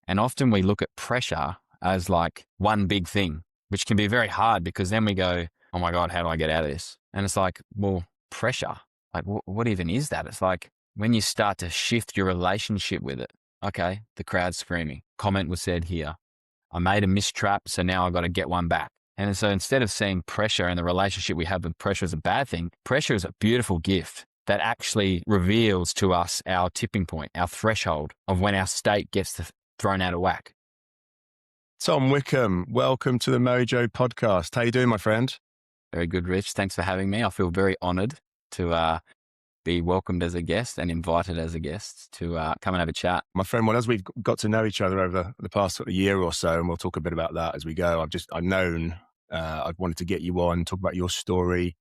And often we look at pressure as like one big thing, which can be very hard because then we go, oh my God, how do I get out of this? And it's like, well, pressure, like what even is that? It's like when you start to shift your relationship with it. Okay, the crowd's screaming. Comment was said here. I made a missed trap, so now I've got to get one back. And so instead of seeing pressure and the relationship we have with pressure as a bad thing, pressure is a beautiful gift that actually reveals to us our tipping point, our threshold of when our state gets thrown out of whack. Tom Wickham, welcome to the Mojo podcast. How you doing, my friend? Very good, Rich. Thanks for having me. I feel very honored to be welcomed as a guest and invited as a guest to come and have a chat. My friend, well, as we've got to know each other over the past sort of year or so, and we'll talk a bit about that as we go, I've wanted to get you on, talk about your story,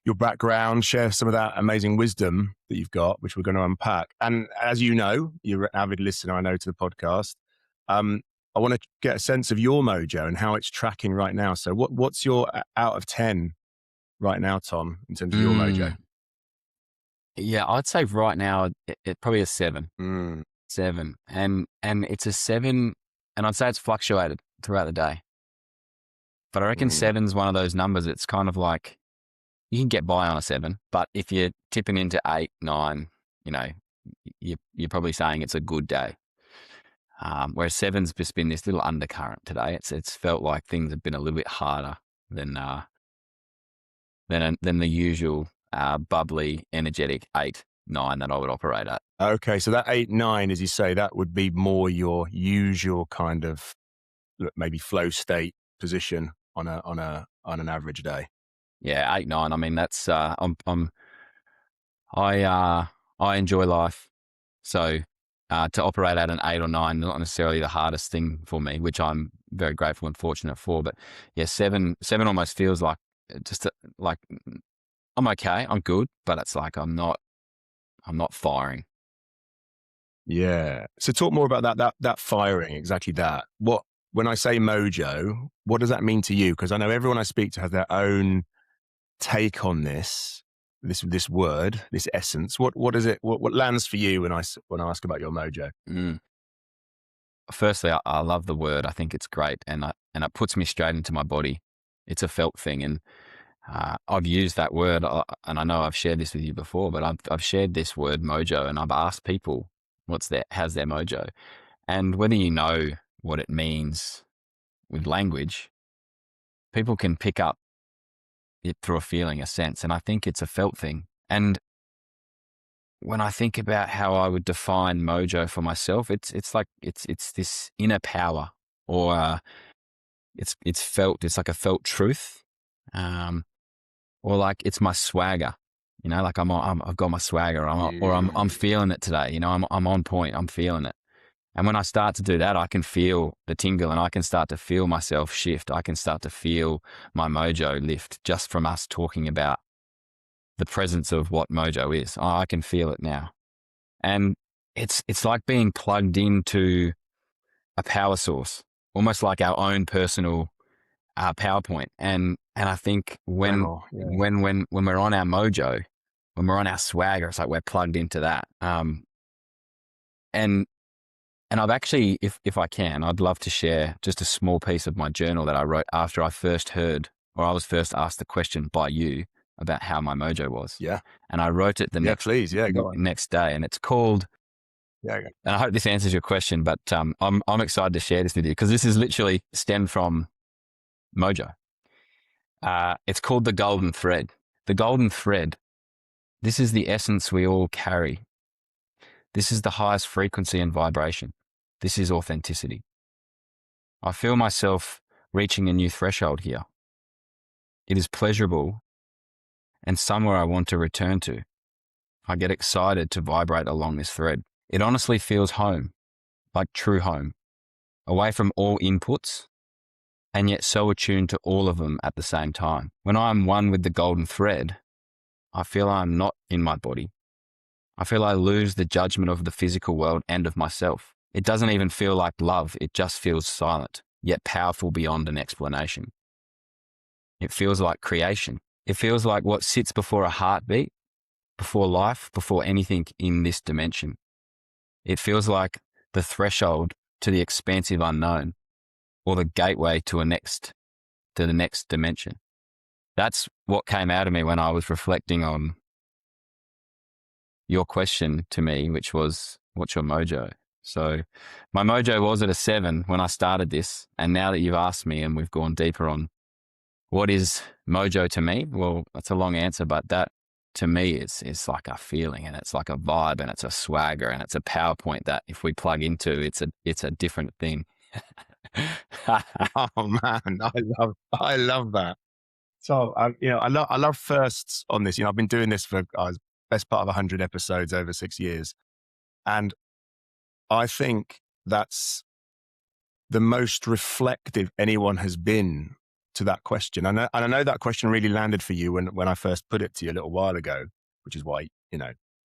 your background, share some of that amazing wisdom that you've got, which we're going to unpack. And as you know, you're an avid listener, I know, to the podcast. I want to get a sense of your mojo and how it's tracking right now. So what's your out of 10 right now, Tom, in terms of your mojo? Yeah, I'd say right now it probably a 7. 7. And it's a 7, and I'd say it's fluctuated throughout the day. But I reckon 7's one of those numbers. It's kind of like you can get by on a 7, but if you're tipping into 8, 9, you're probably saying it's a good day. Whereas 7's just been this little undercurrent today. It's felt like things have been a little bit harder than the usual bubbly, energetic 8, 9 that I would operate at. Okay, so that 8, 9, as you say, that would be more your usual kind of maybe flow state position on an average day. Yeah, 8, 9. I mean, that's I enjoy life, so to operate at an 8 or 9 not necessarily the hardest thing for me, which I'm very grateful and fortunate for. But yeah, 7 almost feels like just like I'm okay, I'm good, but it's like I'm not firing. Yeah. So talk more about that firing, exactly that. When I say mojo, what does that mean to you? Because I know everyone I speak to has their own take on this word, this essence. What is it? What lands for you when I ask about your mojo? Firstly, I love the word. I think it's great, and it puts me straight into my body. It's a felt thing, and I've used that word, and I know I've shared this with you before, but I've shared this word mojo, and I've asked people how's their mojo, and whether you know what it means with language, people can pick up it through a feeling, a sense, and I think it's a felt thing. And when I think about how I would define mojo for myself, it's like it's this inner power, or it's felt. It's like a felt truth, or like it's my swagger. Like I've got my swagger, or I'm feeling it today. I'm on point. I'm feeling it. And when I start to do that, I can feel the tingle, and I can start to feel myself shift. I can start to feel my mojo lift just from us talking about the presence of what mojo is. I can feel it now. And it's like being plugged into a power source, almost like our own personal power point. And I think when we're on our mojo, when we're on our swagger, it's like we're plugged into that. And I've actually, if I can, I'd love to share just a small piece of my journal that I wrote after I was first asked the question by you about how my mojo was. Yeah. And I wrote it the next day, and it's called, and I hope this answers your question, but I'm excited to share this with you because this is literally stemmed from mojo. It's called the golden thread. The golden thread, this is the essence we all carry. This is the highest frequency and vibration. This is authenticity. I feel myself reaching a new threshold here. It is pleasurable and somewhere I want to return to. I get excited to vibrate along this thread. It honestly feels home, like true home, away from all inputs, and yet so attuned to all of them at the same time. When I am one with the golden thread, I feel I am not in my body. I feel I lose the judgment of the physical world and of myself. It doesn't even feel like love. It just feels silent, yet powerful beyond an explanation. It feels like creation. It feels like what sits before a heartbeat, before life, before anything in this dimension. It feels like the threshold to the expansive unknown, or the gateway to the next dimension. That's what came out of me when I was reflecting on your question to me, which was, what's your mojo? So my mojo was at a 7 when I started this. And now that you've asked me and we've gone deeper on what is mojo to me, well, that's a long answer, but that to me it's like a feeling, and it's like a vibe, and it's a swagger, and it's a PowerPoint that if we plug into, it's a different thing. Oh man, I love that. So I love firsts on this. I've been doing this for best part of 100 episodes over 6 years, and I think that's the most reflective anyone has been to that question. And I know that question really landed for you when I first put it to you a little while ago, which is why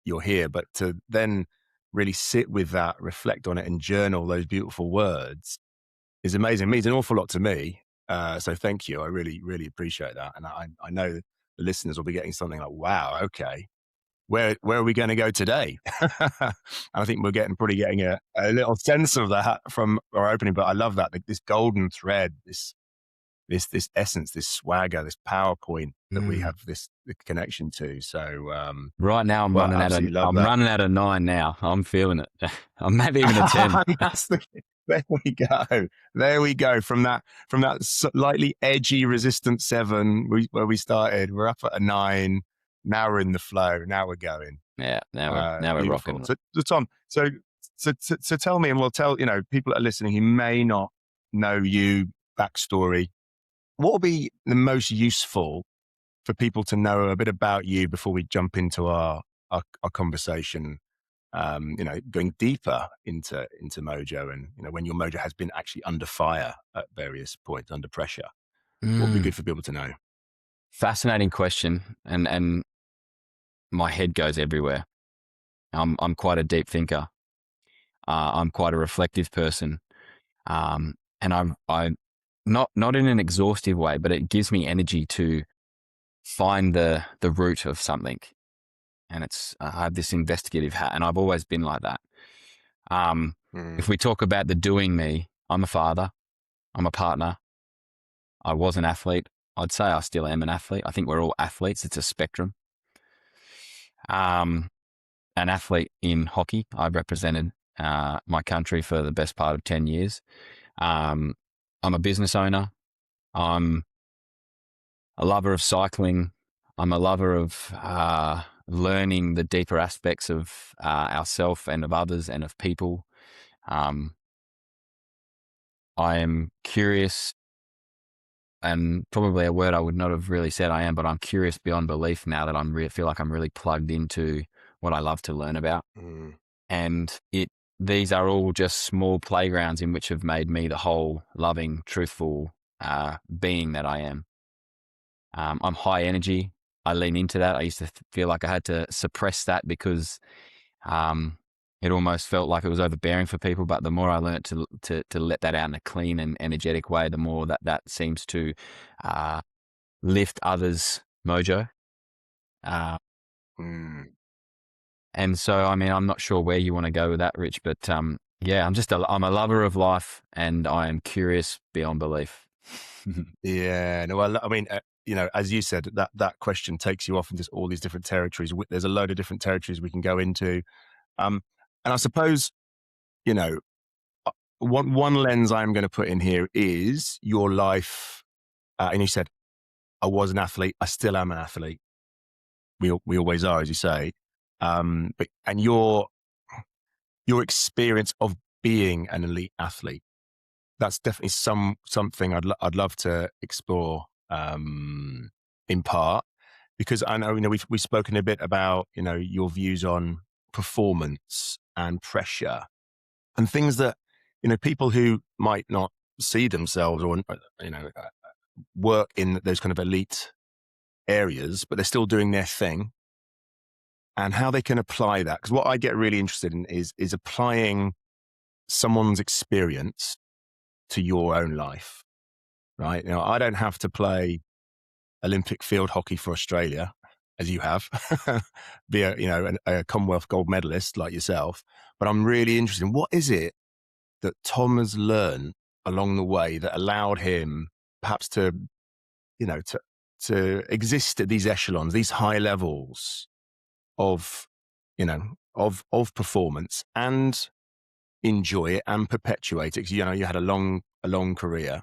you're here. But to then really sit with that, reflect on it, and journal those beautiful words is amazing. It means an awful lot to me. So thank you. I really, really appreciate that. And I know the listeners will be getting something like, wow, okay, where are we going to go today? And I think we're probably getting a little sense of that from our opening. But I love that, this golden thread, this essence, this swagger, this PowerPoint that we have the connection to. So right now I'm running out of 9 now. I'm feeling it. I'm maybe even a 10. There we go. From that slightly edgy, resistant 7 where we started, we're up at a 9. Now we're in the flow. Now we're going. Yeah. Now we're rocking. So Tom, so tell me, and we'll tell people that are listening who may not know you backstory. What will be the most useful for people to know a bit about you before we jump into our conversation? Going deeper into Mojo, and when your Mojo has been actually under fire at various points, under pressure. What would be good for people to know? Fascinating question, and my head goes everywhere. I'm quite a deep thinker. I'm quite a reflective person, and I'm not in an exhaustive way, but it gives me energy to find the root of something. And I have this investigative hat, and I've always been like that. If we talk about the doing me, I'm a father, I'm a partner, I was an athlete. I'd say I still am an athlete. I think we're all athletes. It's a spectrum. An athlete in hockey. I represented my country for the best part of 10 years. I'm a business owner. I'm a lover of cycling. I'm a lover of learning the deeper aspects of ourself and of others and of people. I am curious, and probably a word I would not have really said I am, but I'm curious beyond belief now that I feel like I'm really plugged into what I love to learn about. And these are all just small playgrounds in which have made me the whole loving, truthful being that I am. I'm high energy. I lean into that. I used to feel like I had to suppress that because it almost felt like it was overbearing for people. But the more I learned to let that out in a clean and energetic way, the more that seems to lift others' mojo. And so, I mean, I'm not sure where you want to go with that, Rich, but yeah, I'm a lover of life, and I am curious beyond belief. Yeah, no, I mean, as you said, that question takes you off into all these different territories. There's a load of different territories we can go into. And I suppose, one lens I'm going to put in here is your life. And you said, I was an athlete. I still am an athlete. We always are, as you say. And your experience of being an elite athlete, that's definitely something I'd love to explore in part, because I know we've spoken a bit about your views on performance and pressure and things that people who might not see themselves or work in those kind of elite areas, but they're still doing their thing, and how they can apply that. Because what I get really interested in is applying someone's experience to your own life, right? I don't have to play Olympic field hockey for Australia, as you have, be a Commonwealth gold medalist like yourself. But I'm really interested in what is it that Tom has learned along the way that allowed him perhaps to, to exist at these echelons, these high levels of, of performance and enjoy it and perpetuate it? 'Cause, you had a long career.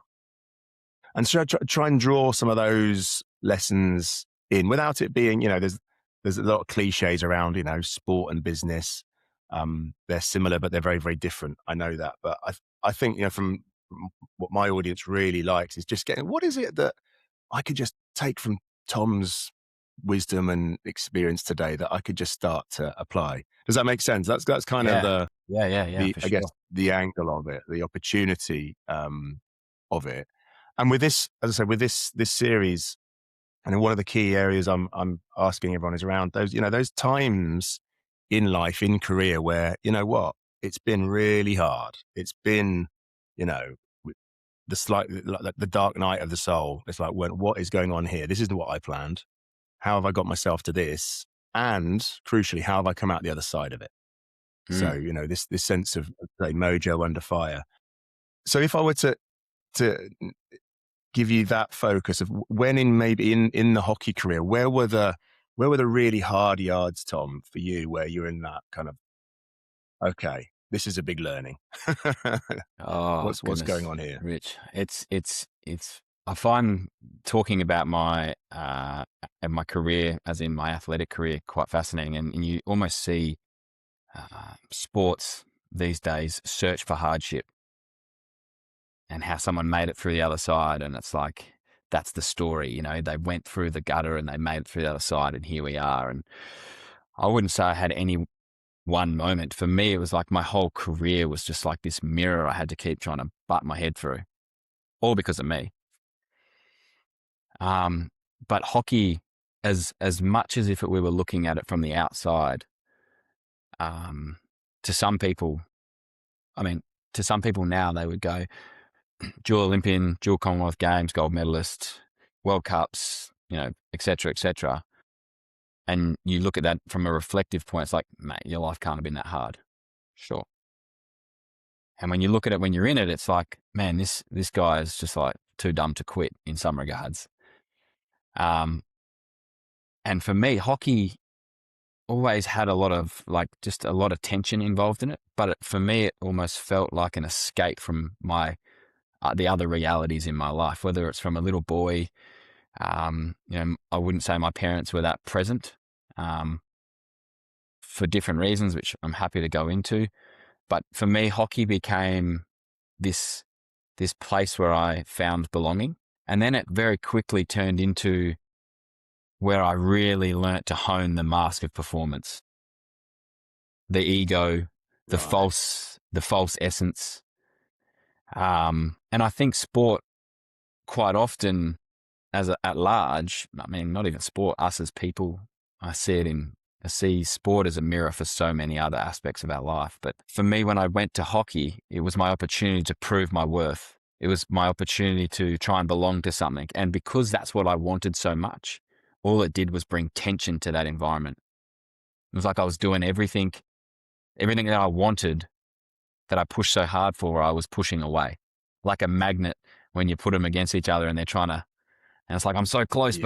And so try and draw some of those lessons in without it being, there's a lot of cliches around, sport and business. They're similar, but they're very, very different. I know that. But I think, from what my audience really likes is just getting, what is it that I could just take from Tom's wisdom and experience today that I could just start to apply? Does that make sense? That's kind of Yeah, for I guess sure. the angle of it, the opportunity of it. And with this, as I said, with this series, and one of the key areas I'm asking everyone is around those, those times in life, in career, where, it's been really hard. It's been, the dark night of the soul. It's like, what is going on here? This isn't what I planned. How have I got myself to this? And crucially, how have I come out the other side of it? So, this sense of, say, Mojo Under Fire. So if I were to give you that focus of when in the hockey career, where were the really hard yards, Tom, for you, where you're in that kind of, okay, this is a big learning. Oh, what's going on here? Rich? It's I find talking about my and my career, as in my athletic career, quite fascinating, and you almost see sports these days search for hardship and how someone made it through the other side. And it's like, that's the story, they went through the gutter and they made it through the other side, and here we are. And I wouldn't say I had any one moment. For me, it was like my whole career was just like this mirror I had to keep trying to butt my head through, all because of me. But hockey, as much as if we were looking at it from the outside, to some people now, they would go, dual Olympian, dual Commonwealth Games, gold medalist, World Cups, et cetera, et cetera. And you look at that from a reflective point, it's like, mate, your life can't have been that hard. Sure. And when you look at it when you're in it, it's like, man, this guy is just like too dumb to quit in some regards. And for me, hockey always had a lot of tension involved in it. But for me, it almost felt like an escape from the other realities in my life, whether it's from a little boy. I wouldn't say my parents were that present for different reasons, which I'm happy to go into. But for me, hockey became this place where I found belonging. And then it very quickly turned into where I really learnt to hone the mask of performance, the ego, the false essence. And I think sport quite often, at large, not even sport, us as people, I see sport as a mirror for so many other aspects of our life. But for me, when I went to hockey, it was my opportunity to prove my worth. It was my opportunity to try and belong to something. And because that's what I wanted so much, all it did was bring tension to that environment. It was like I was doing everything that I wanted, that I pushed so hard for, I was pushing away. Like a magnet when you put them against each other and they're trying to, and it's like, I'm so close,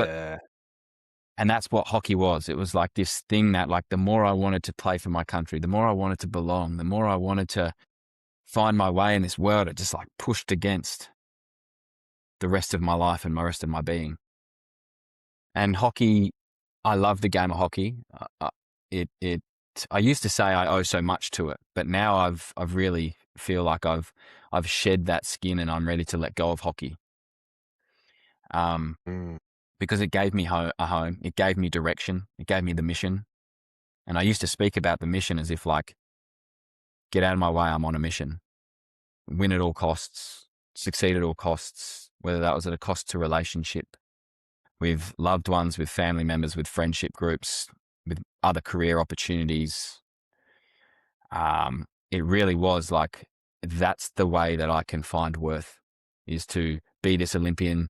and that's what hockey was. It was like this thing that, like, the more I wanted to play for my country, the more I wanted to belong, the more I wanted to find my way in this world, it just like pushed against the rest of my life and the rest of my being. And hockey, I love the game of hockey. I used to say I owe so much to it, but now I've really feel like I've shed that skin and I'm ready to let go of hockey. Because it gave me a home, it gave me direction, it gave me the mission. And I used to speak about the mission as if, like, get out of my way, I'm on a mission. Win at all costs, succeed at all costs, whether that was at a cost to relationship with loved ones, with family members, with friendship groups, with other career opportunities. It really was like, that's the way that I can find worth, is to be this Olympian,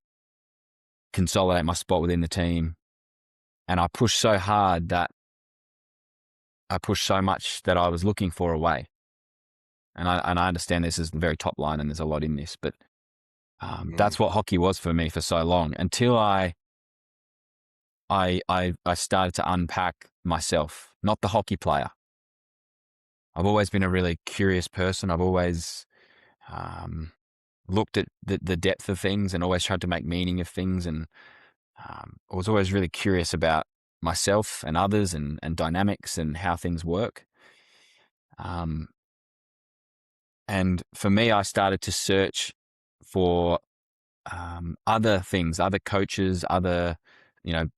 consolidate my spot within the team. And I pushed so hard that I pushed so much that I was looking for a way. And I understand this is the very top line and there's a lot in this, but that's what hockey was for me for so long until I started to unpack myself, not the hockey player. I've always been a really curious person. I've always looked at the depth of things and always tried to make meaning of things. And I was always really curious about myself and others and dynamics and how things work. And for me, I started to search for other things, other coaches, other,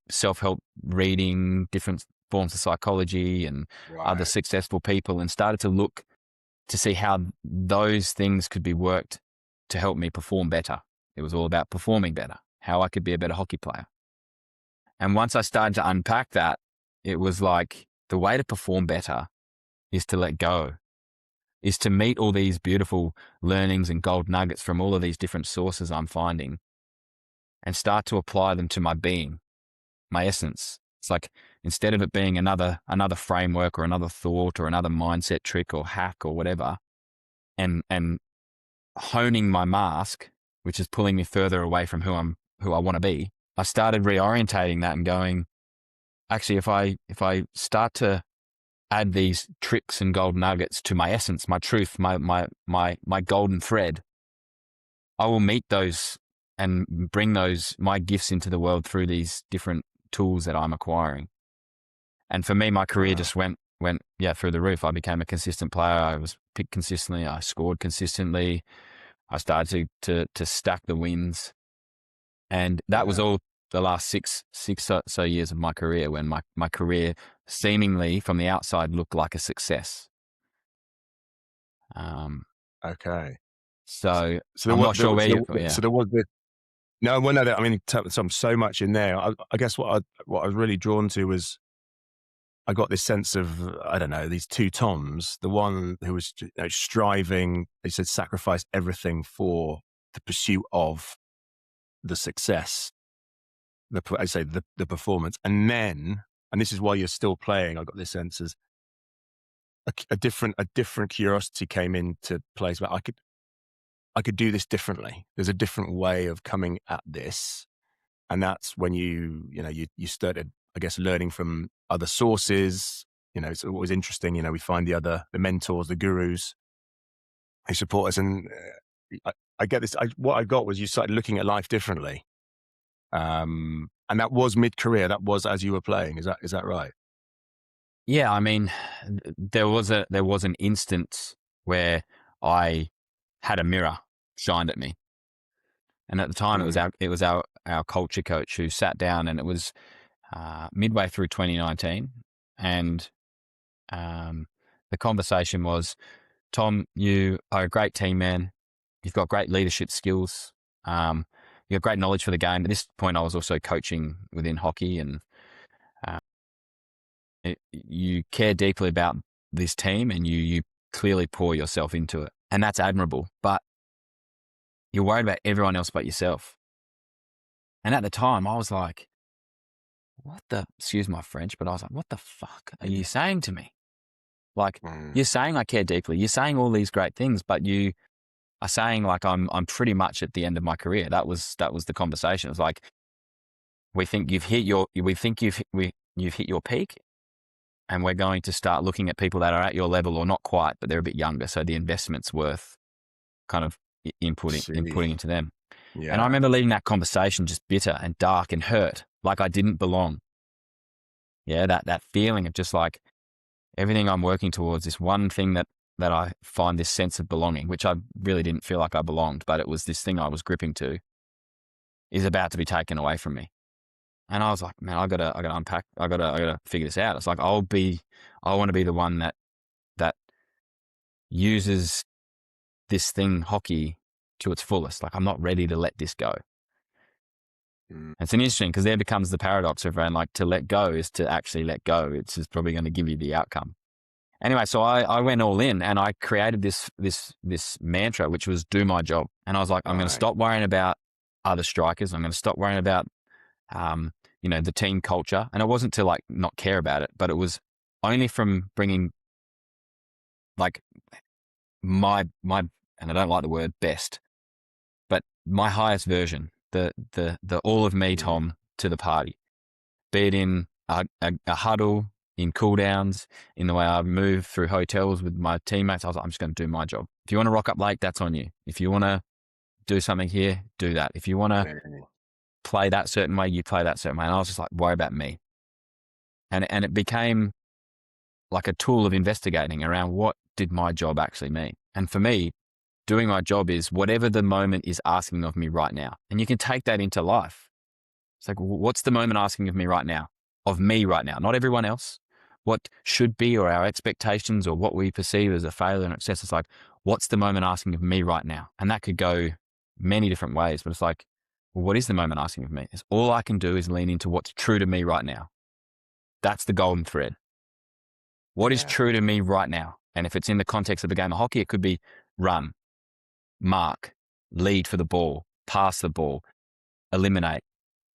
self-help reading, different forms of psychology and other successful people, and started to look to see how those things could be worked to help me perform better. It was all about performing better, how I could be a better hockey player. And once I started to unpack that, it was like the way to perform better is to let go, is to meet all these beautiful learnings and gold nuggets from all of these different sources I'm finding and start to apply them to my being, my essence. It's like, instead of it being another framework or another thought or another mindset trick or hack or whatever, and honing my mask, which is pulling me further away from who I want to be, I started reorientating that and going, actually, if I start to add these tricks and gold nuggets to my essence, my truth, my golden thread, I will meet those and bring my gifts into the world through these different tools that I'm acquiring. And for me, my career just went through the roof. I became a consistent player. I was picked consistently. I scored consistently. I started to stack the wins. And that was all the last six or so years of my career, when my career seemingly from the outside looked like a success. Okay. So I'm not sure where you... So there was this... No, well, no, I mean, so much in there. I guess what I was really drawn to was, I got this sense of, I don't know, these two Toms. The one who was striving, they said, sacrifice everything for the pursuit of the success, the performance. And then, and this is why you're still playing, I got this sense as a different curiosity came into place. But I could do this differently. There's a different way of coming at this. And that's when you started, I guess, learning from other sources. It's always interesting. We find the mentors, the gurus who support us. And I get this. What I got was, you started looking at life differently. And that was mid-career. That was as you were playing. Is that right? Yeah. I mean, there was an instance where I had a mirror shined at me. And at the time, it was our culture coach who sat down, and it was midway through 2019, and the conversation was, Tom, you are a great team man. You've got great leadership skills. You've got great knowledge for the game. At this point, I was also coaching within hockey, and you care deeply about this team, and you clearly pour yourself into it, and that's admirable. But you're worried about everyone else but yourself. And at the time, I was like, excuse my French, but I was like, what the fuck are you saying to me? Like, you're saying I care deeply. You're saying all these great things, but you are saying like I'm pretty much at the end of my career. That was the conversation. It was like, we think you've hit your peak, and we're going to start looking at people that are at your level, or not quite, but they're a bit younger. So the investment's worth kind of inputting into them. Yeah. And I remember leaving that conversation just bitter and dark and hurt, like I didn't belong. Yeah, that feeling of just like, everything I'm working towards, this one thing that I find this sense of belonging, which I really didn't feel like I belonged, but it was this thing I was gripping to, is about to be taken away from me. And I was like, man, I gotta unpack. I gotta figure this out. It's like, I want to be the one that uses this thing, hockey, to its fullest. Like, I'm not ready to let this go. It's an interesting, because there becomes the paradox of, like, to let go is to actually let go. It's just probably going to give you the outcome. Anyway, so I went all in, and I created this mantra, which was do my job. And I was like, I'm going to stop worrying about other strikers. I'm going to stop worrying about, the team culture. And it wasn't to like not care about it, but it was only from bringing like my, and I don't like the word best, but my highest version, the all of me, Tom, to the party, be it in a huddle, in cool downs, in the way I move through hotels with my teammates. I was like, I'm just going to do my job. If you want to rock up late, that's on you. If you want to do something here, do that. If you want to play that certain way, you play that certain way. And I was just like, worry about me. And it became like a tool of investigating around what did my job actually mean. And for me, doing my job is whatever the moment is asking of me right now. And you can take that into life. It's like, what's the moment asking of me right now? Of me right now, not everyone else. What should be, or our expectations, or what we perceive as a failure and success. It's like, what's the moment asking of me right now? And that could go many different ways, but it's like, well, what is the moment asking of me? It's all I can do is lean into what's true to me right now. That's the golden thread. What is true to me right now? And if it's in the context of the game of hockey, it could be run, mark, lead for the ball, pass the ball, eliminate,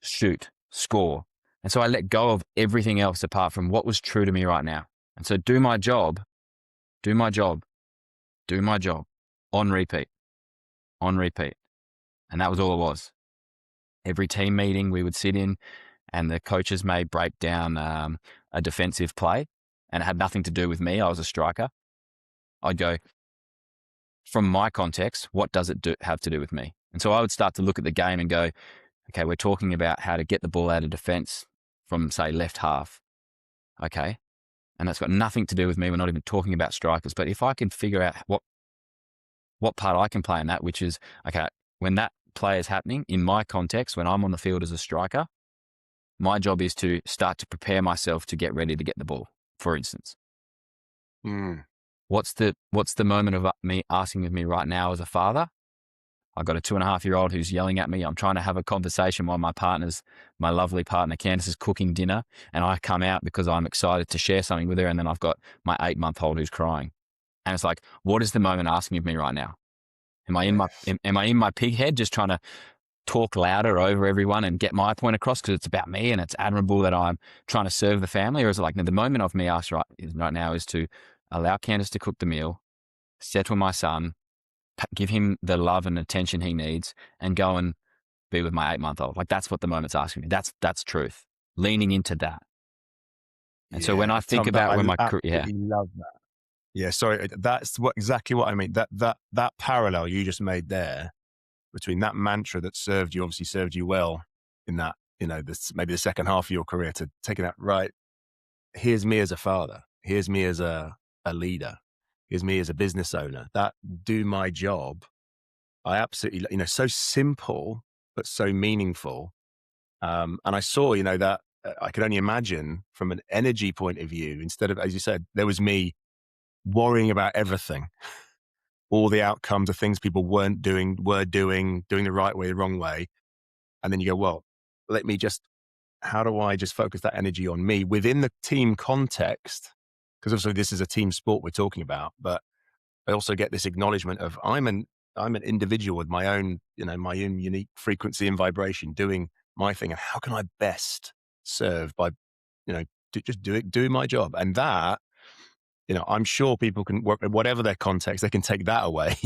shoot, score. And so I let go of everything else apart from what was true to me right now. And so do my job, do my job, do my job on repeat. And that was all it was. Every team meeting we would sit in, and the coaches may break down a defensive play, and it had nothing to do with me. I was a striker. I'd go, from my context, what does it have to do with me? And so I would start to look at the game and go, okay, we're talking about how to get the ball out of defense from, say, left half. Okay. And that's got nothing to do with me. We're not even talking about strikers. But if I can figure out what part I can play in that, which is, okay, when that play is happening in my context, when I'm on the field as a striker, my job is to start to prepare myself to get ready to get the ball, for instance. What's the moment of me asking of me right now as a father? I've got a 2.5-year-old who's yelling at me. I'm trying to have a conversation while my lovely partner, Candace, is cooking dinner. And I come out because I'm excited to share something with her. And then I've got my 8-month-old who's crying. And it's like, what is the moment asking of me right now? Am I in my pig head just trying to talk louder over everyone and get my point across because it's about me and it's admirable that I'm trying to serve the family? Or is it like, no, the moment of me asked right now is to allow Candace to cook the meal, settle my son, give him the love and attention he needs, and go and be with my 8-month-old. Like, that's what the moment's asking me. That's truth. Leaning into that. And so when I think about when my career, love that. Yeah, sorry, that's exactly what I mean. That parallel you just made there between that mantra that obviously served you well in that, maybe the second half of your career, to taking that right. Here's me as a father. Here's me as a leader. Here's me as a business owner. That do my job. I absolutely, so simple, but so meaningful. And I saw, that I could only imagine from an energy point of view, instead of, as you said, there was me worrying about everything, all the outcomes of things people were doing the right way, the wrong way. And then you go, well, how do I just focus that energy on me within the team context? Because obviously this is a team sport we're talking about, but I also get this acknowledgement of I'm an individual with my own unique frequency and vibration, doing my thing. And how can I best serve by, just doing my job? And that, I'm sure people can work, whatever their context, they can take that away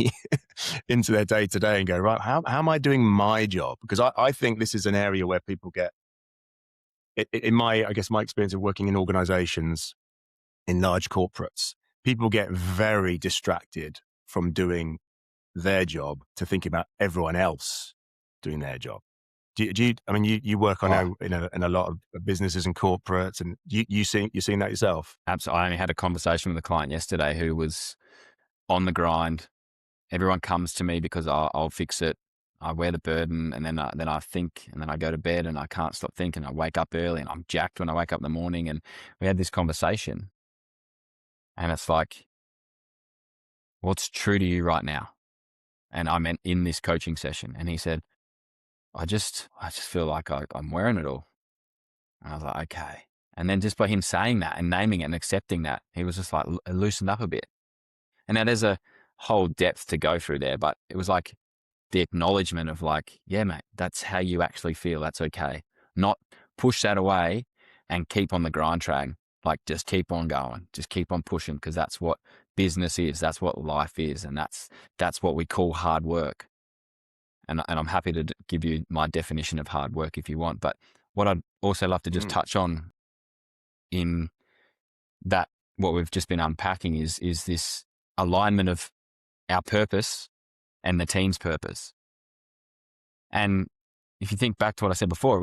into their day to day and go, right, how am I doing my job? Because I think this is an area where people get, in my experience of working in organizations, in large corporates, people get very distracted from doing their job to think about everyone else doing their job. You work on in a lot of businesses and corporates, and you're seeing that yourself? Absolutely. I only had a conversation with a client yesterday who was on the grind. Everyone comes to me because I'll fix it. I wear the burden, and then I think, and then I go to bed and I can't stop thinking. I wake up early and I'm jacked when I wake up in the morning. And we had this conversation, and it's like, what's true to you right now? And I meant in this coaching session. And he said, I just feel like I'm wearing it all. And I was like, okay. And then just by him saying that and naming it and accepting that, he was just like loosened up a bit. And now there's a whole depth to go through there, but it was like the acknowledgement of like, yeah, mate, that's how you actually feel. That's okay. Not push that away and keep on the grind track. Like, just keep on going, just keep on pushing, because that's what business is. That's what life is. And that's what we call hard work. And I'm happy to give you my definition of hard work if you want. But what I'd also love to just touch on in that, what we've just been unpacking is this alignment of our purpose and the team's purpose. And if you think back to what I said before,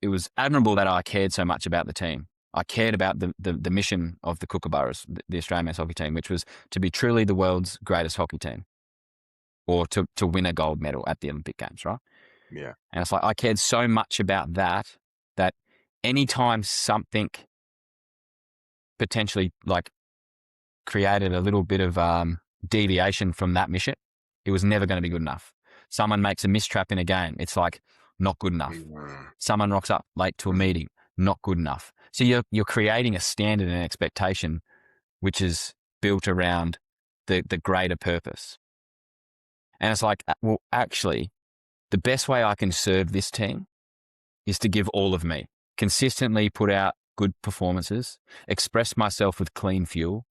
it was admirable that I cared so much about the team. I cared about the mission of the Kookaburras, the Australian men's hockey team, which was to be truly the world's greatest hockey team, or to win a gold medal at the Olympic Games, right? Yeah. And it's like I cared so much about that anytime something potentially like created a little bit of deviation from that mission, it was never going to be good enough. Someone makes a mistrap in a game, it's like not good enough. Someone rocks up late to a meeting, not good enough. So you're creating a standard and expectation which is built around the greater purpose. And it's like, well, actually, the best way I can serve this team is to give all of me, consistently put out good performances, express myself with clean fuel,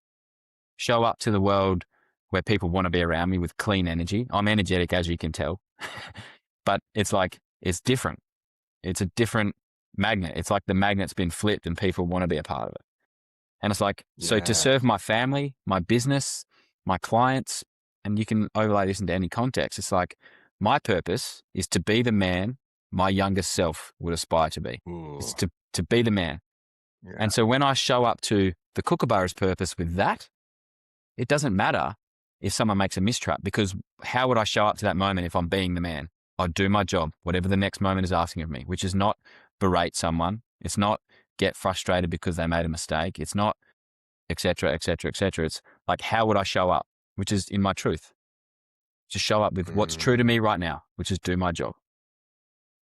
show up to the world where people want to be around me with clean energy. I'm energetic, as you can tell, but it's like, it's different. It's a different magnet. It's like the magnet's been flipped and people want to be a part of it. And it's like, so to serve my family, my business, my clients, and you can overlay this into any context, it's like my purpose is to be the man my younger self would aspire to be. It's to be the man. Yeah. And so when I show up to the Kookaburras' purpose with that, it doesn't matter if someone makes a mistrap, because how would I show up to that moment if I'm being the man? I'd do my job, whatever the next moment is asking of me, which is not berate someone. It's not get frustrated because they made a mistake. It's not et cetera, et cetera, et cetera. It's like, how would I show up, which is in my truth. Just show up with what's true to me right now, which is do my job.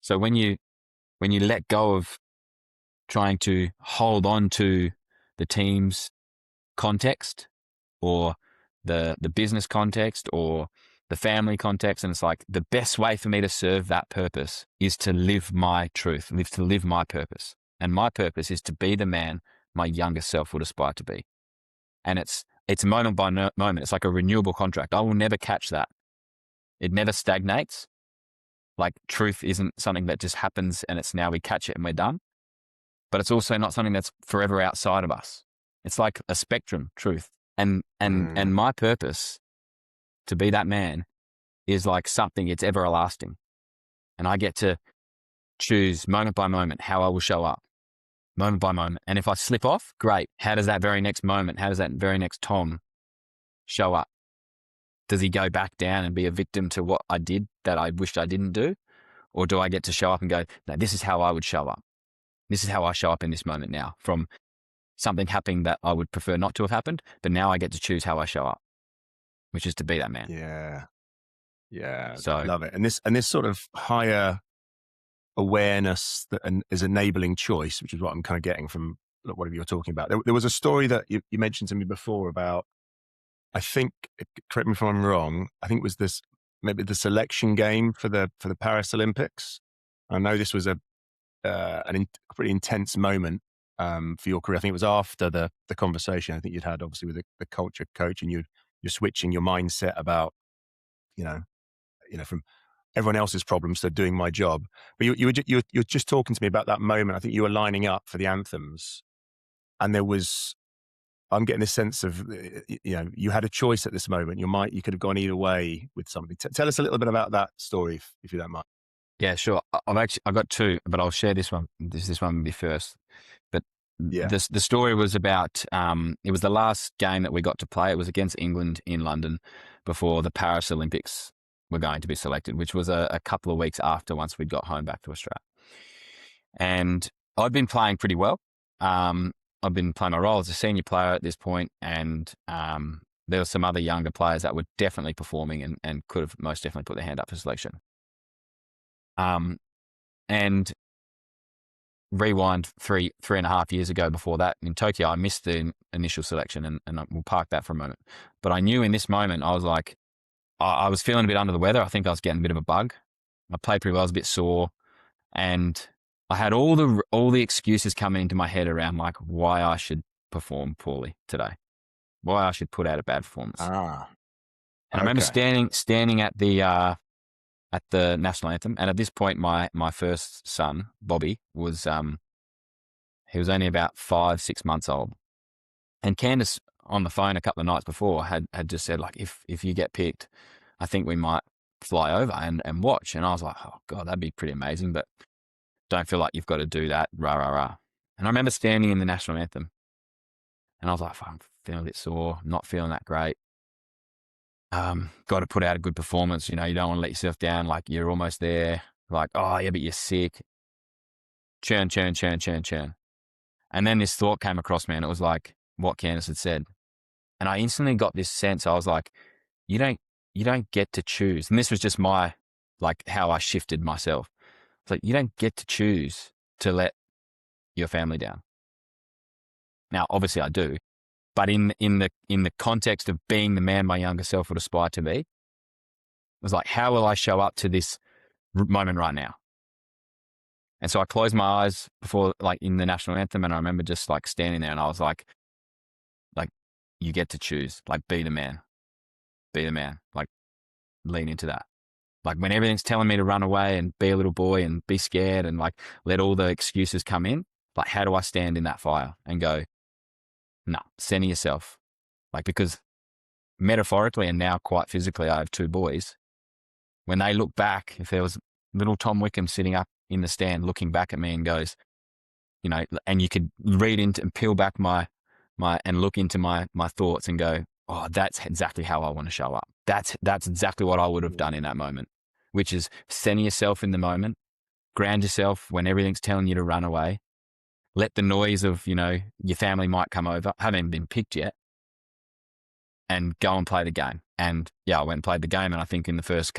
So when you let go of trying to hold on to the team's context or the business context or the family context, and it's like the best way for me to serve that purpose is to live my truth, to live my purpose. And my purpose is to be the man my younger self would aspire to be. And it's moment by moment. It's like a renewable contract. I will never catch that. It never stagnates. Like truth isn't something that just happens and it's now we catch it and we're done. But it's also not something that's forever outside of us. It's like a spectrum, truth. And my purpose to be that man is like something, it's everlasting. And I get to choose moment by moment how I will show up, moment by moment. And if I slip off, great. How does that very next moment, how does that very next Tom show up? Does he go back down and be a victim to what I did that I wished I didn't do? Or do I get to show up and go, no, this is how I would show up. This is how I show up in this moment now, from something happening that I would prefer not to have happened, but now I get to choose how I show up, which is to be that man. Yeah. Yeah. So I love it. And this sort of higher awareness that is enabling choice, which is what I'm kind of getting from whatever you're talking about. There was a story that you mentioned to me before about, I think, correct me if I'm wrong, I think it was maybe the selection game for the Paris Olympics. I know this was a pretty intense moment for your career. I think it was after the conversation I think you'd had obviously with the culture coach, and you're switching your mindset about, from everyone else's problems to doing my job. But you're just talking to me about that moment. I think you were lining up for the anthems, and I'm getting this sense of, you had a choice at this moment. You could have gone either way with something. Tell us a little bit about that story, if you don't mind. Yeah, sure. I've got two, but I'll share this one. This one will be first. But yeah, the story was about, it was the last game that we got to play. It was against England in London before the Paris Olympics were going to be selected, which was a couple of weeks after, once we'd got home back to Australia. And I'd been playing pretty well. I've been playing my role as a senior player at this point, and there were some other younger players that were definitely performing and could have most definitely put their hand up for selection. And rewind three and a half years ago before that in Tokyo, I missed the initial selection, and we'll park that for a moment. But I knew in this moment, I was like, I was feeling a bit under the weather. I think I was getting a bit of a bug. I played pretty well. I was a bit sore, and I had all the excuses coming into my head around like why I should perform poorly today. why I should put out a bad performance. Ah, And I remember okay. standing at the national anthem, and at this point, my first son, Bobby, was he was only about 5-6 months old, and Candace on the phone a couple of nights before had just said, like, if you get picked, I think we might fly over and watch. And I was like, oh God, that'd be pretty amazing, but don't feel like you've got to do that, rah rah rah. And I remember standing in the national anthem, and I was like, I'm feeling a bit sore, not feeling that great. Got to put out a good performance. You know, you don't want to let yourself down. Like, you're almost there. Like, oh yeah, but you're sick. Churn, churn, churn, churn, churn. And then this thought came across me, and it was like what Candace had said. And I instantly got this sense. I was like, you don't get to choose. And this was just like how I shifted myself. It's like, you don't get to choose to let your family down. Now, obviously I do, but in the context of being the man my younger self would aspire to be, it was like, how will I show up to this moment right now? And so I closed my eyes before, like, in the national anthem, and I remember just like standing there, and I was like, you get to choose. Like, be the man, like, lean into that. Like, when everything's telling me to run away and be a little boy and be scared and like let all the excuses come in, like, how do I stand in that fire and go, no, center yourself? Like, because metaphorically and now quite physically, I have 2 boys. When they look back, if there was little Tom Wickham sitting up in the stand looking back at me and goes, you know, and you could read into and peel back my and look into my thoughts and go, oh, that's exactly how I want to show up. That's exactly what I would have done in that moment, which is center yourself in the moment, ground yourself when everything's telling you to run away. Let the noise of, you know, your family might come over, haven't even been picked yet, and go and play the game. And yeah, I went and played the game, and I think in the first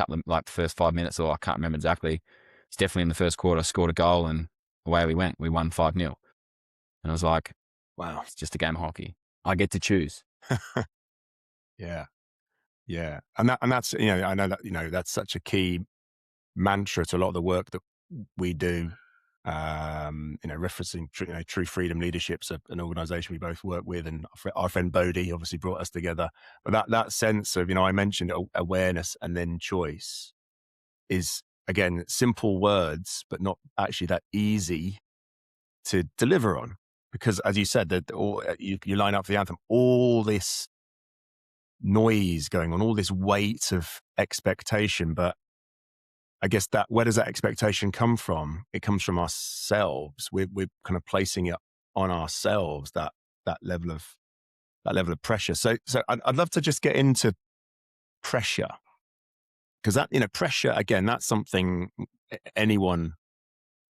first 5 minutes, or I can't remember exactly, it's definitely in the first quarter, I scored a goal, and away we went. We won 5-0. And I was like, Wow. it's just a game of hockey. I get to choose. Yeah. Yeah. And that's, you know, I know that, you know, that's such a key mantra to a lot of the work that we do. You know, referencing True Freedom Leadership's an organization we both work with, and our friend Bodhi obviously brought us together. But that sense of, you know, I mentioned awareness and then choice is, again, simple words, but not actually that easy to deliver on. Because as you said, that you line up for the anthem, all this noise going on, all this weight of expectation. But I guess that, where does that expectation come from? It comes from ourselves. We're kind of placing it on ourselves, that level of pressure. So I'd love to just get into pressure, because that, you know, pressure, again, that's something anyone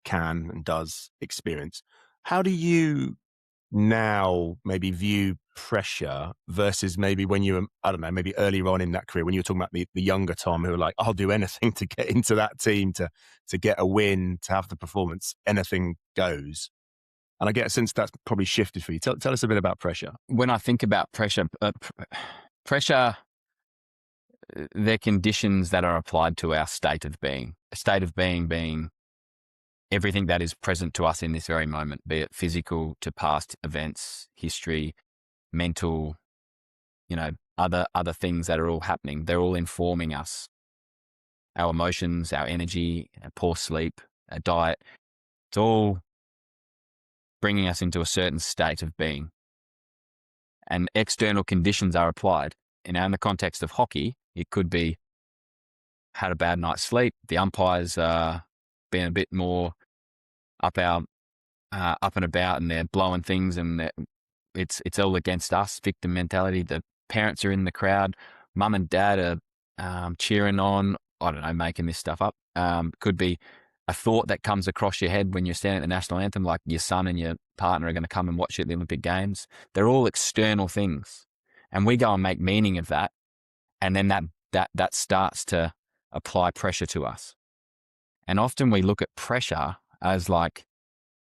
can and does experience. How do you now maybe view pressure versus maybe when you were, I don't know, maybe earlier on in that career, when you were talking about the younger Tom, who were like, I'll do anything to get into that team, to get a win, to have the performance, anything goes. And I get a sense that's probably shifted for you. Tell us a bit about pressure. When I think about pressure, they're conditions that are applied to our state of being. A state of being being everything that is present to us in this very moment, be it physical to past events, history, mental, you know, other things that are all happening. They're all informing us. Our emotions, our energy, our poor sleep, our diet, it's all bringing us into a certain state of being. And external conditions are applied. And in the context of hockey, it could be had a bad night's sleep, the umpires being a bit more up and about, and they're blowing things, and it's all against us, victim mentality. The parents are in the crowd, mum and dad are cheering on, I don't know, making this stuff up. Could be a thought that comes across your head when you're standing at the national anthem, like your son and your partner are going to come and watch you at the Olympic Games. They're all external things, and we go and make meaning of that, and then that starts to apply pressure to us. And often we look at pressure as like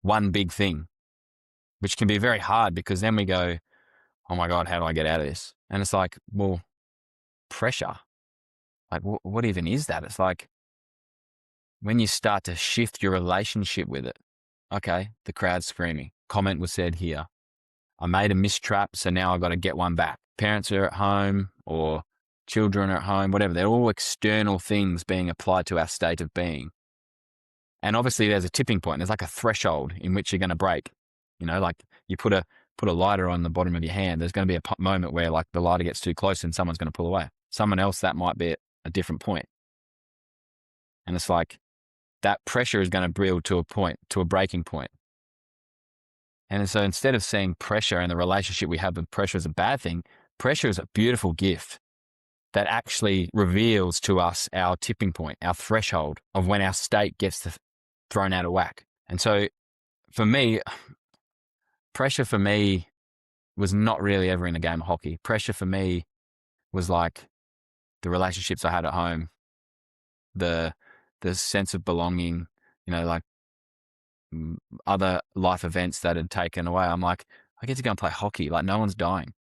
one big thing, which can be very hard, because then we go, oh my God, how do I get out of this? And it's like, well, pressure, like what even is that? It's like when you start to shift your relationship with it. Okay, the crowd's screaming. Comment was said here. I made a mistrap, so now I got to get one back. parents are at home or children are at home, whatever. They're all external things being applied to our state of being. And obviously there's a tipping point. There's like a threshold in which you're going to break. You know, like you put a lighter on the bottom of your hand. There's going to be a moment where like the lighter gets too close and someone's going to pull away. Someone else, that might be at a different point. And it's like that pressure is going to build to a breaking point. And so instead of seeing pressure and the relationship we have with pressure as a bad thing, pressure is a beautiful gift that actually reveals to us our tipping point, our threshold of when our state gets thrown out of whack. And so for me, pressure for me was not really ever in a game of hockey. Pressure for me was like the relationships I had at home, the sense of belonging, you know, like other life events that had taken away. I'm like, I get to go and play hockey. Like no one's dying.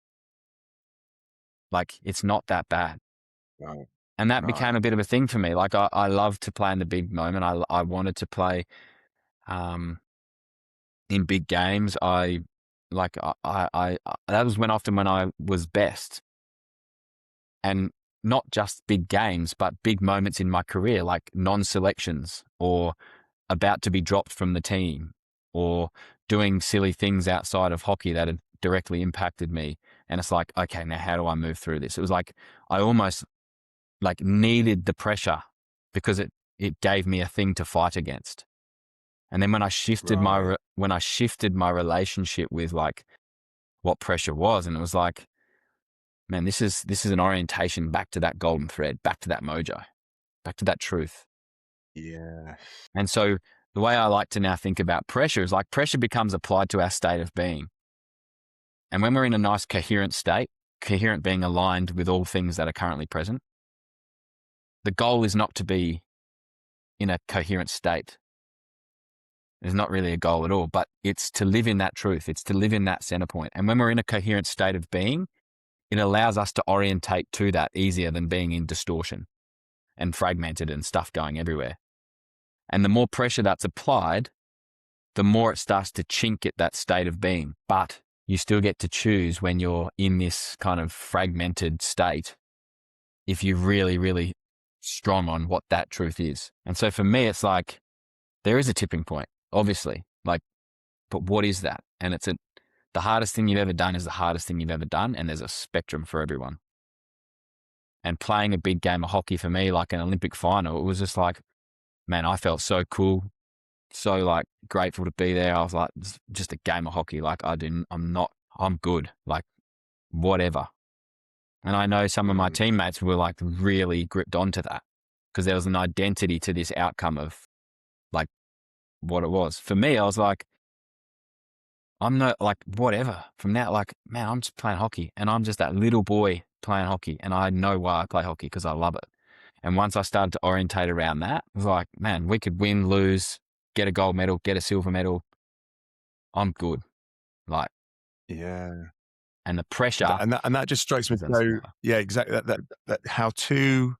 Like it's not that bad. Right. And that became a bit of a thing for me. Like I love to play in the big moment. I wanted to play in big games. I that was often when I was best. And not just big games, but big moments in my career, like non-selections or about to be dropped from the team or doing silly things outside of hockey that had directly impacted me. And it's like, okay, now how do I move through this? It was like, I almost like needed the pressure because it gave me a thing to fight against. And then when I shifted my relationship with like what pressure was, and it was like, man, this is an orientation back to that golden thread, back to that mojo, back to that truth. Yeah. And so the way I like to now think about pressure is like pressure becomes applied to our state of being. And when we're in a nice coherent state, coherent being aligned with all things that are currently present, the goal is not to be in a coherent state. There's not really a goal at all, but it's to live in that truth. It's to live in that center point. And when we're in a coherent state of being, it allows us to orientate to that easier than being in distortion and fragmented and stuff going everywhere. And the more pressure that's applied, the more it starts to chink at that state of being. But you still get to choose when you're in this kind of fragmented state, if you're really, really strong on what that truth is. And so for me, it's like, there is a tipping point, obviously, like, but what is that? And it's the hardest thing you've ever done is the hardest thing you've ever done. And there's a spectrum for everyone. And playing a big game of hockey for me, like an Olympic final, it was just like, man, I felt so cool, so like grateful to be there. I was like, it's just a game of hockey. Like I'm good, like whatever. And I know some of my teammates were like really gripped onto that because there was an identity to this outcome of like what it was. For me, I was like, I'm not like whatever. From that, like, man, I'm just playing hockey and I'm just that little boy playing hockey and I know why I play hockey because I love it. And once I started to orientate around that, it was like, man, we could win, lose, get a gold medal, get a silver medal. I'm good. Like, yeah. And the pressure. And that just strikes me. So, yeah, exactly. That how two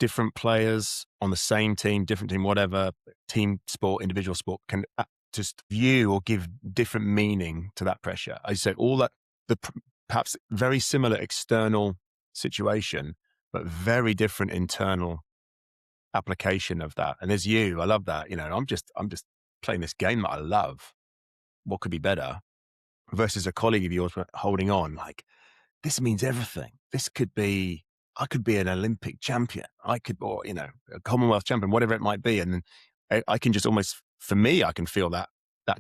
different players on the same team, different team, whatever, team sport, individual sport, can just view or give different meaning to that pressure. I say all that, perhaps very similar external situation, but very different internal application of that. And there's you, I love that. You know, I'm just playing this game that I love. What could be better? Versus a colleague of yours holding on, like, this means everything. I could be an Olympic champion. Or, you know, a Commonwealth champion, whatever it might be. And then I can just almost, for me, I can feel that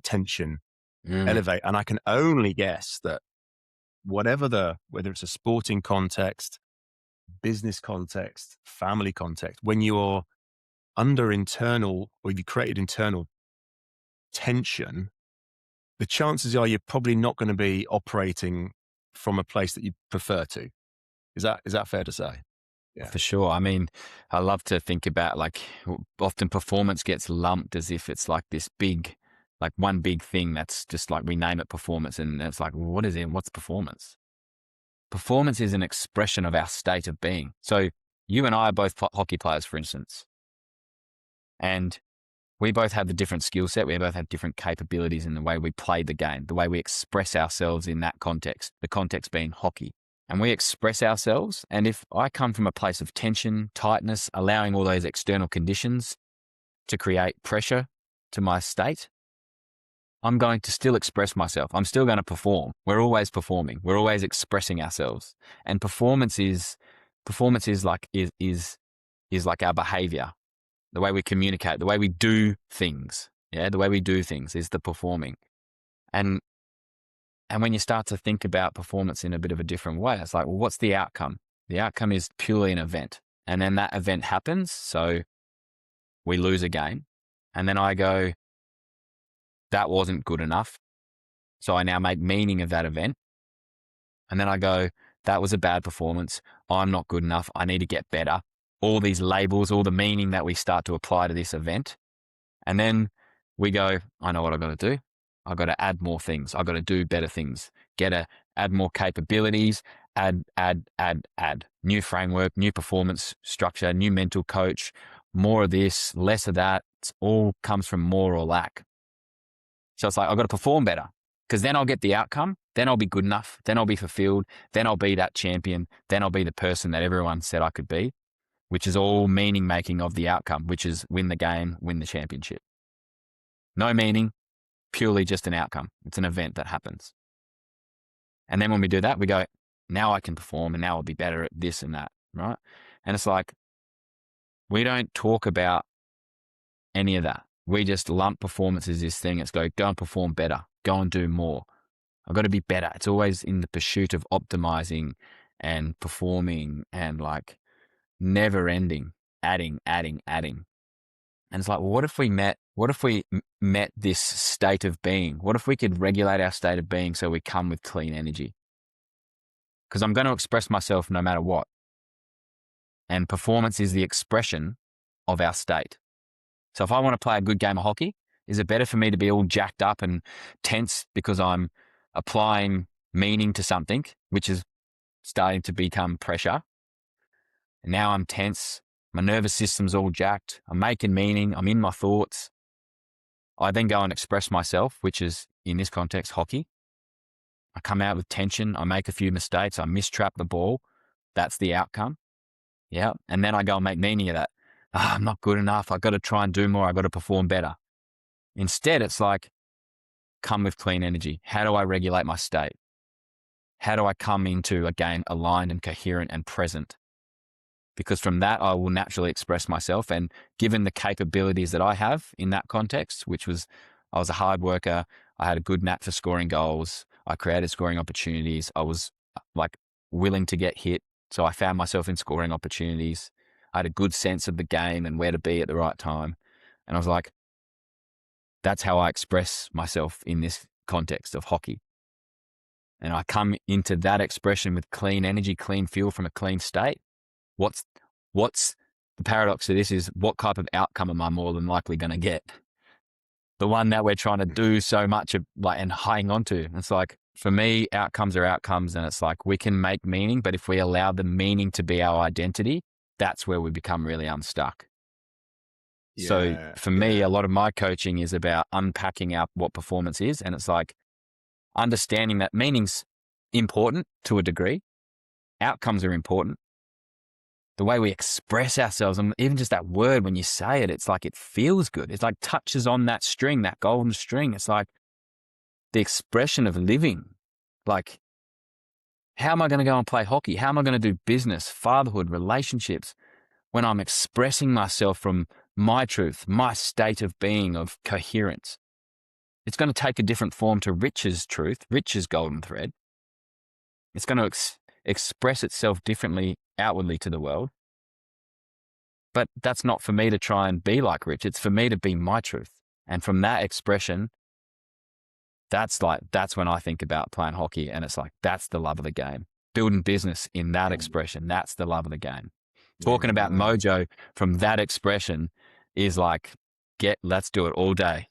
tension elevate. And I can only guess that whether it's a sporting context, business context, family context, when you're under internal, or you created internal tension, the chances are you're probably not going to be operating from a place that you prefer to. Is that fair to say? Yeah. For sure. I mean, I love to think about, like, often performance gets lumped as if it's like this big, like one big thing that's just like, we name it performance, and it's like, well, what is it? What's performance? Performance is an expression of our state of being. So you and I are both hockey players, for instance, and we both have the different skill set. We both have different capabilities in the way we play the game, the way we express ourselves in that context, the context being hockey. and we express ourselves. And if I come from a place of tension, tightness, allowing all those external conditions to create pressure to my state, I'm going to still express myself. I'm still going to perform. We're always performing. We're always expressing ourselves. And performance is like our behavior, the way we communicate, the way we do things. Yeah, the way we do things is the performing. And when you start to think about performance in a bit of a different way, it's like, well, what's the outcome? The outcome is purely an event. And then that event happens. So we lose a game. And then I go, that wasn't good enough. So I now make meaning of that event. And then I go, that was a bad performance. I'm not good enough. I need to get better. All these labels, all the meaning that we start to apply to this event. And then we go, I know what I've got to do. I've got to add more things. I've got to do better things. Add more capabilities, add. New framework, new performance structure, new mental coach, more of this, less of that. It all comes from more or lack. So it's like, I've got to perform better because then I'll get the outcome. Then I'll be good enough. Then I'll be fulfilled. Then I'll be that champion. Then I'll be the person that everyone said I could be, which is all meaning making of the outcome, which is win the game, win the championship. No meaning, purely just an outcome. It's an event that happens. And then when we do that, we go, now I can perform and now I'll be better at this and that, right? And it's like, we don't talk about any of that. We just lump performance as this thing. It's go and perform better, go and do more. I've got to be better. It's always in the pursuit of optimizing and performing and like never ending, adding. And it's like, well, what if we met this state of being? What if we could regulate our state of being so we come with clean energy? Because I'm going to express myself no matter what. And performance is the expression of our state. So if I want to play a good game of hockey, is it better for me to be all jacked up and tense because I'm applying meaning to something, which is starting to become pressure? And now I'm tense. My nervous system's all jacked. I'm making meaning. I'm in my thoughts. I then go and express myself, which is, in this context, hockey. I come out with tension. I make a few mistakes. I mistrap the ball. That's the outcome. Yeah. And then I go and make meaning of that. I'm not good enough. I've got to try and do more. I've got to perform better. Instead, it's like, come with clean energy. How do I regulate my state? How do I come into a game aligned and coherent and present? Because from that, I will naturally express myself. And given the capabilities that I have in that context, which was, I was a hard worker. I had a good knack for scoring goals. I created scoring opportunities. I was like willing to get hit. So I found myself in scoring opportunities. I had a good sense of the game and where to be at the right time. And I was like, that's how I express myself in this context of hockey. And I come into that expression with clean energy, clean fuel from a clean state. What's the paradox of this is, what type of outcome am I more than likely going to get? The one that we're trying to do so much of, like, and hang on to. It's like, for me, outcomes are outcomes. And it's like, we can make meaning, but if we allow the meaning to be our identity, that's where we become really unstuck. Yeah, so for me, a lot of my coaching is about unpacking out what performance is. And it's like understanding that meaning's important to a degree. Outcomes are important. The way we express ourselves, and even just that word, when you say it, it's like it feels good. It's like touches on that string, that golden string. It's like the expression of living. Like, how am I going to go and play hockey? How am I going to do business, fatherhood, relationships, when I'm expressing myself from my truth, my state of being, of coherence? It's going to take a different form to Rich's truth, Rich's golden thread. It's going to express itself differently outwardly to the world. But that's not for me to try and be like Rich. It's for me to be my truth. And from that expression, that's when I think about playing hockey. And it's like, that's the love of the game. Building business in that expression, that's the love of the game. Talking about Mojo from that expression is like, let's do it all day.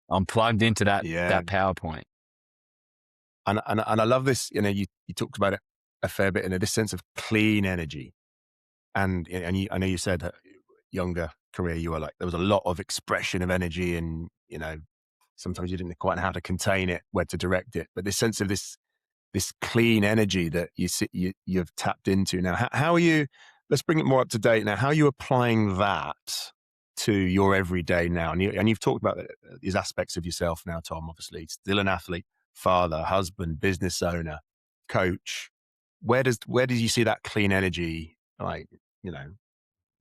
I'm plugged into that PowerPoint. And I love this, you talked about it a fair bit, this sense of clean energy. And I know you said younger career, you were like, there was a lot of expression of energy and, sometimes you didn't quite know how to contain it, where to direct it. But this sense of this this clean energy that you've tapped into now. How are you? Let's bring it more up to date now. How are you applying that to your everyday now? And you've talked about these aspects of yourself now, Tom. Obviously, still an athlete, father, husband, business owner, coach. Where does you see that clean energy, like,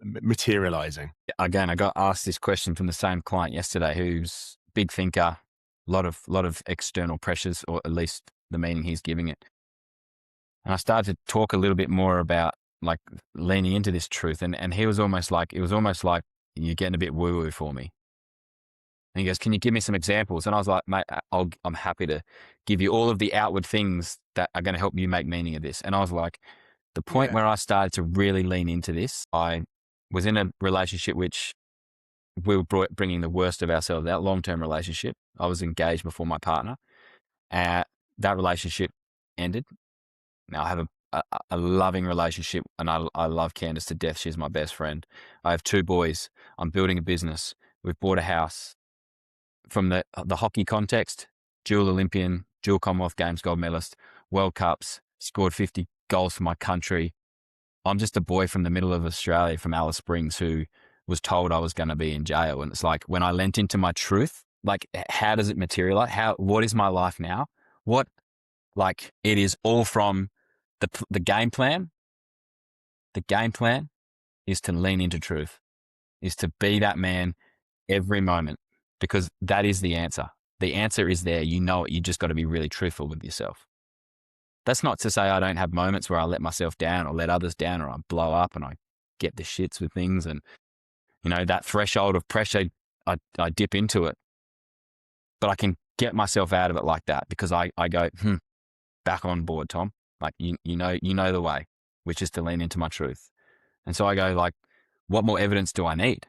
materializing? Again, I got asked this question from the same client yesterday, who's big thinker, lot of external pressures, or at least the meaning he's giving it. And I started to talk a little bit more about like leaning into this truth. And he was almost like, it was almost like, you're getting a bit woo-woo for me. And he goes, can you give me some examples? And I was like, mate, I'm happy to give you all of the outward things that are going to help you make meaning of this. And I was like, the point where I started to really lean into this, I was in a relationship which we were bringing the worst of ourselves out, long-term relationship. I was engaged before my partner. That relationship ended. Now I have a loving relationship, and I love Candace to death. She's my best friend. I have 2 boys. I'm building a business. We've bought a house. From the hockey context, dual Olympian, dual Commonwealth Games gold medalist, World Cups, scored 50 goals for my country. I'm just a boy from the middle of Australia, from Alice Springs, who was told I was going to be in jail. And it's like, when I lent into my truth, like, how does it materialize? What is my life now? Like, it is all from the game plan. The game plan is to lean into truth, is to be that man every moment, because that is the answer. The answer is there. You know it. You just got to be really truthful with yourself. That's not to say I don't have moments where I let myself down or let others down, or I blow up and I get the shits with things. And, that threshold of pressure, I dip into it. But I can get myself out of it like that, because I go, back on board, Tom. Like, you know the way, which is to lean into my truth. And so I go, like, what more evidence do I need?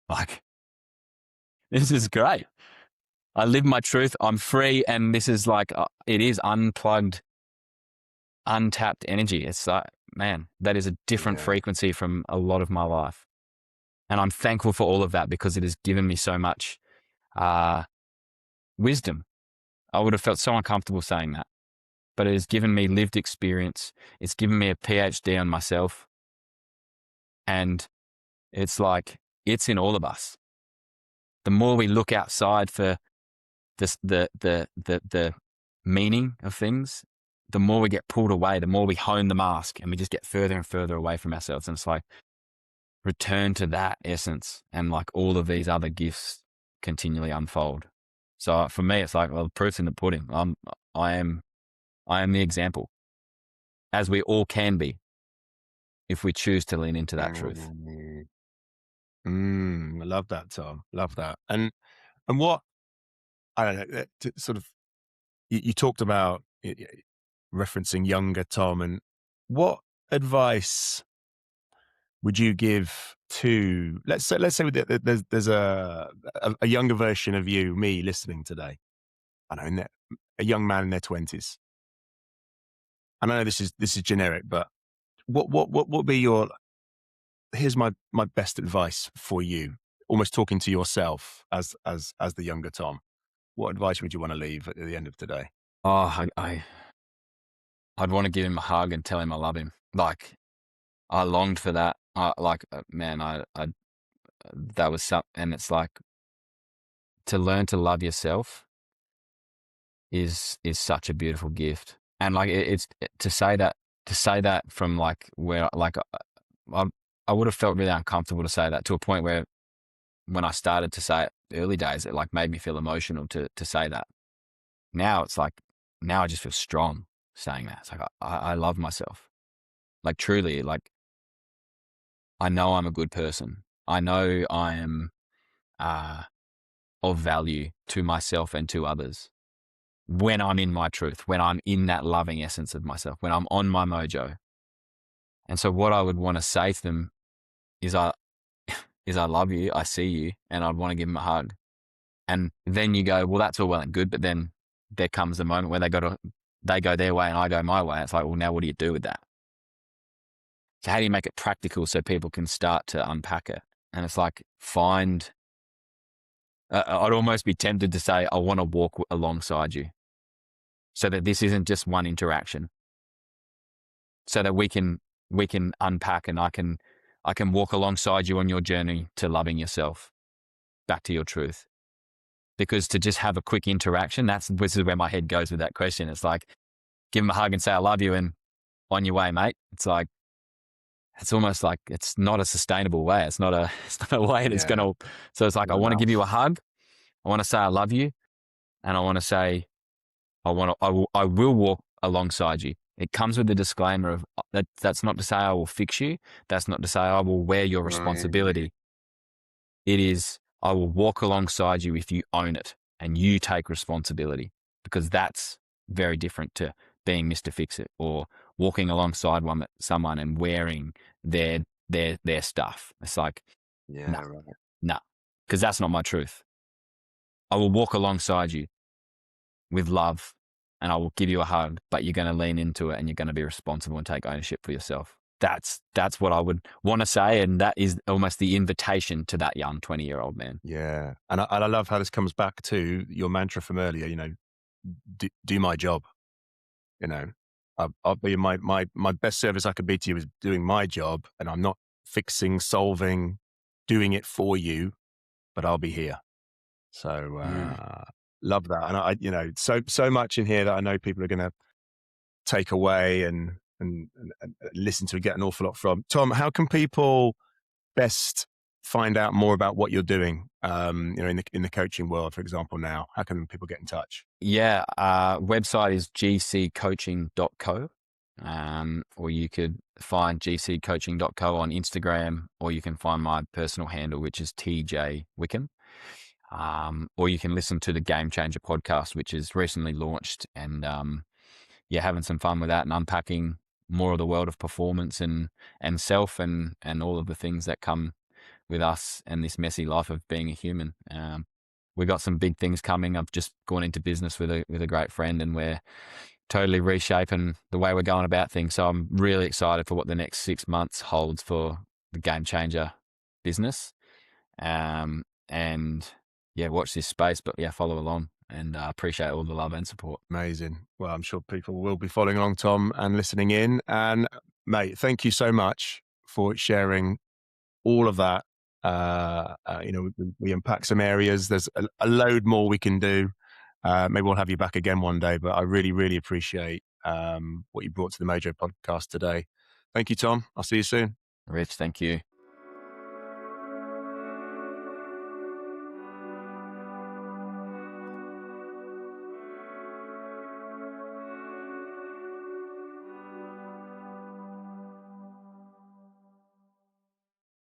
Like, this is great. I live my truth. I'm free. And this is like, it is unplugged, untapped energy. It's like, man, that is a different frequency from a lot of my life. And I'm thankful for all of that, because it has given me so much wisdom. I would have felt so uncomfortable saying that, but it has given me lived experience. It's given me a PhD on myself. And it's like, it's in all of us. The more we look outside for this, the meaning of things, the more we get pulled away, the more we hone the mask, and we just get further and further away from ourselves. And it's like, return to that essence, and like, all of these other gifts continually unfold. So for me, it's like, well, the proof's in the pudding. I am the example, as we all can be, if we choose to lean into that truth. I love that, Tom. Love that. And what, I don't know, sort of, you talked about referencing younger Tom, and what advice would you give to, let's say there's a younger version of you, me, listening today. I know, a young man in their 20s. And I know this is generic, but what would be your, here's my best advice for you, almost talking to yourself as the younger Tom. What advice would you want to leave at the end of today? Oh, I'd want to give him a hug and tell him I love him. Like, I longed for that. Man, that was something. And it's like, to learn to love yourself is such a beautiful gift. And like, it's to say that from like, where, like, I would have felt really uncomfortable to say that, to a point where, when I started to say it early days, it like made me feel emotional to say that. Now it's like, now I just feel strong saying that. It's like, I love myself. Like, truly, like, I know I'm a good person. I know I am of value to myself and to others, when I'm in my truth, when I'm in that loving essence of myself, when I'm on my mojo. And so what I would want to say to them is, I love you, I see you, and I'd want to give them a hug. And then you go, well, that's all well and good, but then there comes the moment where they go their way and I go my way. It's like, well, now what do you do with that? So how do you make it practical so people can start to unpack it? And it's like, I'd almost be tempted to say, I want to walk alongside you. so that this isn't just one interaction, so that we can unpack, and I can walk alongside you on your journey to loving yourself, back to your truth. Because to just have a quick interaction, this is where my head goes with that question. It's like, give them a hug and say, I love you, and on your way, mate. It's like, it's almost like it's not a sustainable way. It's not a way that's going to, so it's like, I want to give you a hug. I want to say, I love you. And I want to say, I will walk alongside you. It comes with the disclaimer of that's not to say I will fix you. That's not to say I will wear your responsibility. It is, I will walk alongside you if you own it and you take responsibility, because that's very different to being Mr. Fix-It or walking alongside someone and wearing their stuff. It's like, nah, because that's not my truth. I will walk alongside you with love, and I will give you a hug, but you're going to lean into it and you're going to be responsible and take ownership for yourself. That's what I would want to say. And that is almost the invitation to that young 20-year-old man. Yeah. And I love how this comes back to your mantra from earlier, do my job. I'll be my best service I could be to you is doing my job, and I'm not fixing, solving, doing it for you, but I'll be here. So, love that. And so much in here that I know people are going to take away and listen to and get an awful lot from. Tom, how can people best find out more about what you're doing, in the coaching world, for example, now? How can people get in touch? Yeah. Website is gccoaching.co. Or you could find gccoaching.co on Instagram, or you can find my personal handle, which is TJ Wickham. Or you can listen to the Game Changer podcast, which is recently launched, and having some fun with that and unpacking more of the world of performance and self and all of the things that come with us and this messy life of being a human. We've got some big things coming. I've just gone into business with a great friend, and we're totally reshaping the way we're going about things. So I'm really excited for what the next 6 months holds for the Game Changer business. Watch this space, but follow along, and appreciate all the love and support. Amazing. Well, I'm sure people will be following along, Tom, and listening in. And mate, thank you so much for sharing all of that. We unpack some areas. There's a load more we can do. Maybe we'll have you back again one day, but I really, really appreciate what you brought to the Mojo podcast today. Thank you, Tom. I'll see you soon. Rich, thank you.